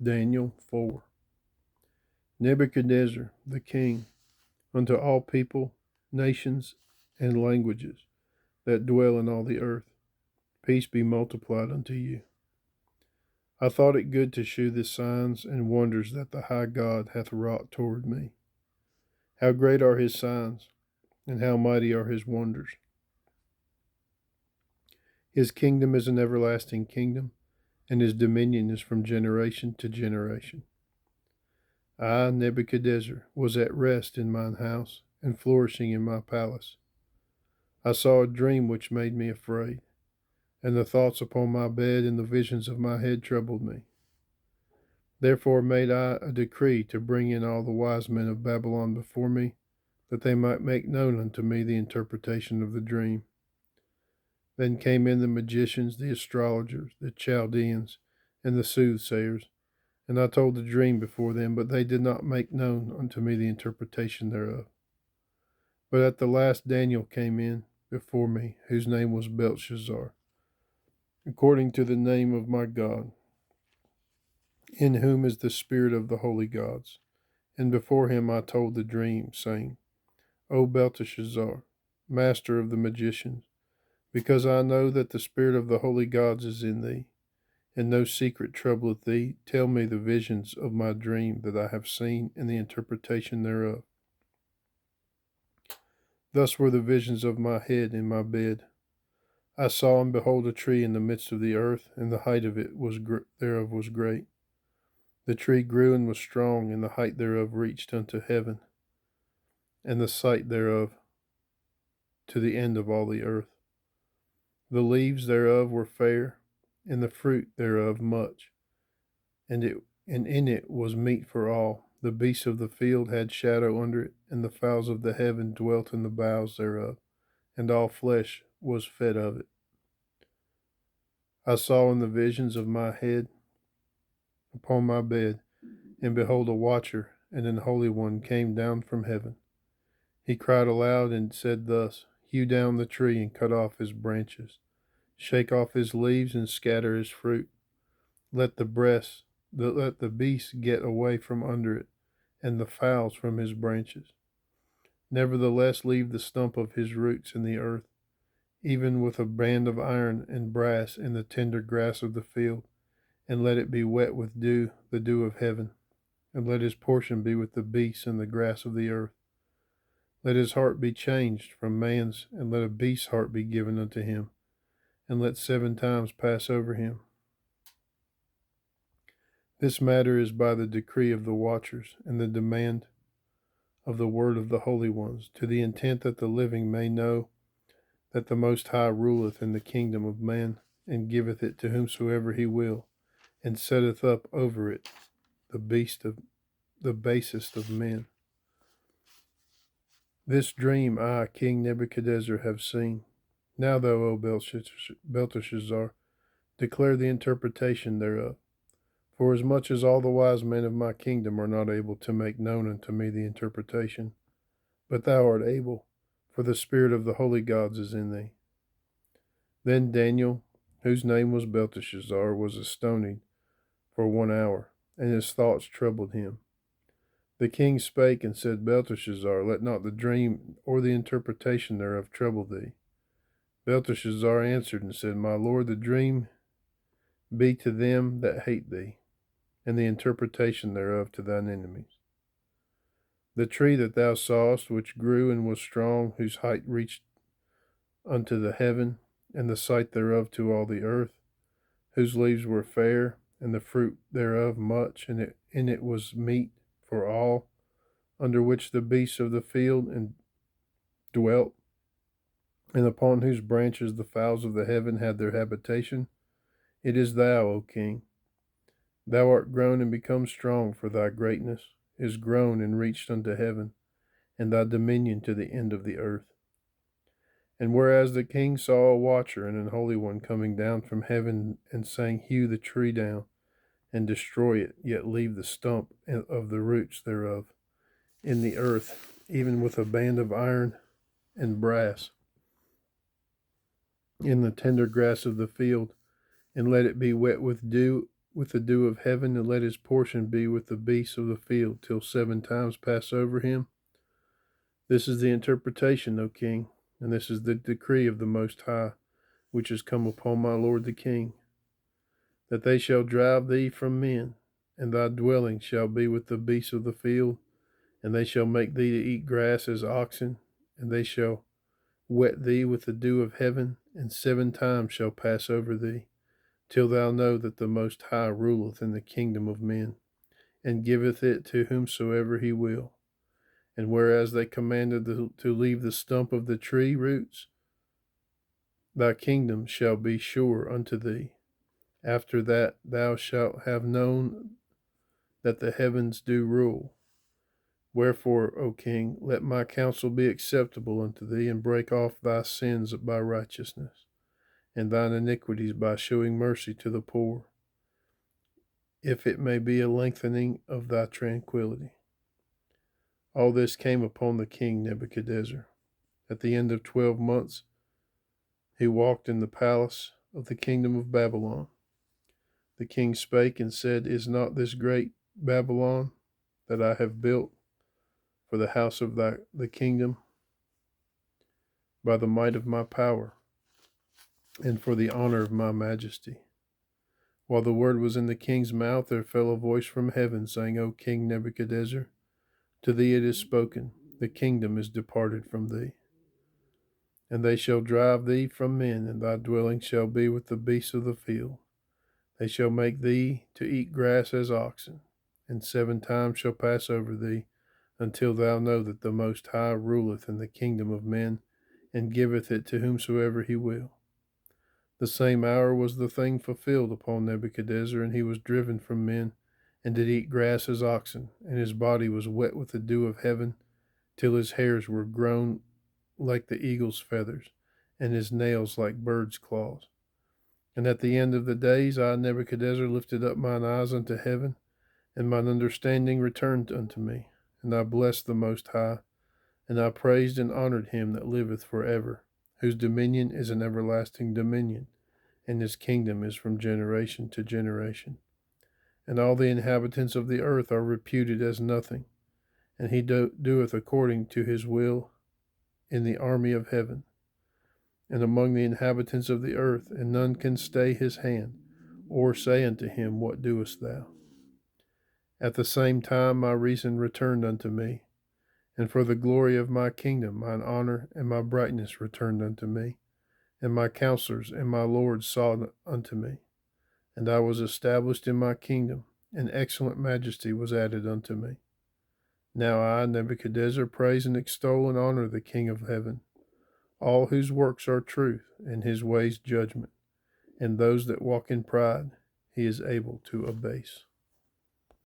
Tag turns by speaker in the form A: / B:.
A: Daniel 4. Nebuchadnezzar, the king, unto all people, nations, and languages that dwell in all the earth, peace be multiplied unto you. I thought it good to shew the signs and wonders that the high God hath wrought toward me. How great are his signs, and how mighty are his wonders. His kingdom is an everlasting kingdom, and his dominion is from generation to generation. I, Nebuchadnezzar, was at rest in mine house, and flourishing in my palace. I saw a dream which made me afraid, and the thoughts upon my bed and the visions of my head troubled me. Therefore made I a decree to bring in all the wise men of Babylon before me, that they might make known unto me the interpretation of the dream. Then came in the magicians, the astrologers, the Chaldeans, and the soothsayers, and I told the dream before them, but they did not make known unto me the interpretation thereof. But at the last Daniel came in before me, whose name was Belshazzar, according to the name of my God, in whom is the spirit of the holy gods. And before him I told the dream, saying, O Belteshazzar, master of the magicians, because I know that the spirit of the holy gods is in thee, and no secret troubleth thee, tell me the visions of my dream that I have seen, and the interpretation thereof. Thus were the visions of my head in my bed. I saw and behold a tree in the midst of the earth, and the height of it thereof was great. The tree grew and was strong, and the height thereof reached unto heaven, and the sight thereof to the end of all the earth. The leaves thereof were fair, and the fruit thereof much, and in it was meat for all. The beasts of the field had shadow under it, and the fowls of the heaven dwelt in the boughs thereof, and all flesh was fed of it. I saw in the visions of my head upon my bed, and behold, a watcher and an holy one came down from heaven. He cried aloud and said thus, Hew down the tree and cut off his branches, shake off his leaves and scatter his fruit. Let the beasts get away from under it, and the fowls from his branches. Nevertheless, leave the stump of his roots in the earth, even with a band of iron and brass in the tender grass of the field, and let it be wet with dew, the dew of heaven, and let his portion be with the beasts and the grass of the earth. Let his heart be changed from man's, and let a beast's heart be given unto him, and let 7 times pass over him. This matter is by the decree of the watchers, and the demand of the word of the holy ones, to the intent that the living may know that the Most High ruleth in the kingdom of man, and giveth it to whomsoever he will, and setteth up over it the basest of men. This dream I, King Nebuchadnezzar, have seen. Now thou, O Belteshazzar, declare the interpretation thereof. For as much as all the wise men of my kingdom are not able to make known unto me the interpretation, but thou art able, for the spirit of the holy gods is in thee. Then Daniel, whose name was Belteshazzar, was astonied for 1 hour, and his thoughts troubled him. The king spake and said, Belteshazzar, let not the dream or the interpretation thereof trouble thee. Belteshazzar answered and said, My lord, the dream be to them that hate thee, and the interpretation thereof to thine enemies. The tree that thou sawest, which grew and was strong, whose height reached unto the heaven, and the sight thereof to all the earth, whose leaves were fair, and the fruit thereof much, and in it was meat for all, under which the beasts of the field dwelt, and upon whose branches the fowls of the heaven had their habitation. It is thou, O king. Thou art grown and become strong, for thy greatness is grown and reached unto heaven, and thy dominion to the end of the earth. And whereas the king saw a watcher and an holy one coming down from heaven, and saying, Hew the tree down, and destroy it, yet leave the stump of the roots thereof in the earth, even with a band of iron and brass, in the tender grass of the field, and let it be wet with dew, with the dew of heaven, and let his portion be with the beasts of the field, till 7 times pass over him? This is the interpretation, O king, and this is the decree of the Most High, which is come upon my lord the king, that they shall drive thee from men, and thy dwelling shall be with the beasts of the field, and they shall make thee to eat grass as oxen, and they shall wet thee with the dew of heaven, and 7 times shall pass over thee, till thou know that the Most High ruleth in the kingdom of men, and giveth it to whomsoever he will. And whereas they commanded to leave the stump of the tree roots, thy kingdom shall be sure unto thee. After that thou shalt have known that the heavens do rule. Wherefore, O king, let my counsel be acceptable unto thee, and break off thy sins by righteousness, and thine iniquities by shewing mercy to the poor, if it may be a lengthening of thy tranquility. All this came upon the king Nebuchadnezzar. At the end of 12 months, he walked in the palace of the kingdom of Babylon. The king spake and said, Is not this great Babylon that I have built for the house of the kingdom by the might of my power and for the honor of my majesty? While the word was in the king's mouth, there fell a voice from heaven, saying, O King Nebuchadnezzar, to thee it is spoken, the kingdom is departed from thee. And they shall drive thee from men, and thy dwelling shall be with the beasts of the field. They shall make thee to eat grass as oxen, and 7 times shall pass over thee, until thou know that the Most High ruleth in the kingdom of men, and giveth it to whomsoever he will. The same hour was the thing fulfilled upon Nebuchadnezzar, and he was driven from men, and did eat grass as oxen, and his body was wet with the dew of heaven, till his hairs were grown like the eagle's feathers, and his nails like birds' claws. And at the end of the days I, Nebuchadnezzar, lifted up mine eyes unto heaven, and mine understanding returned unto me. And I blessed the Most High, and I praised and honored him that liveth for ever, whose dominion is an everlasting dominion, and his kingdom is from generation to generation. And all the inhabitants of the earth are reputed as nothing, and he doeth according to his will in the army of heaven, and among the inhabitants of the earth, and none can stay his hand, or say unto him, What doest thou? At the same time my reason returned unto me, and for the glory of my kingdom mine honor and my brightness returned unto me, and my counselors and my lords saw unto me, and I was established in my kingdom, and excellent majesty was added unto me. Now I, Nebuchadnezzar, praise and extol and honor the King of heaven, all whose works are truth, and his ways judgment, and those that walk in pride he is able to abase.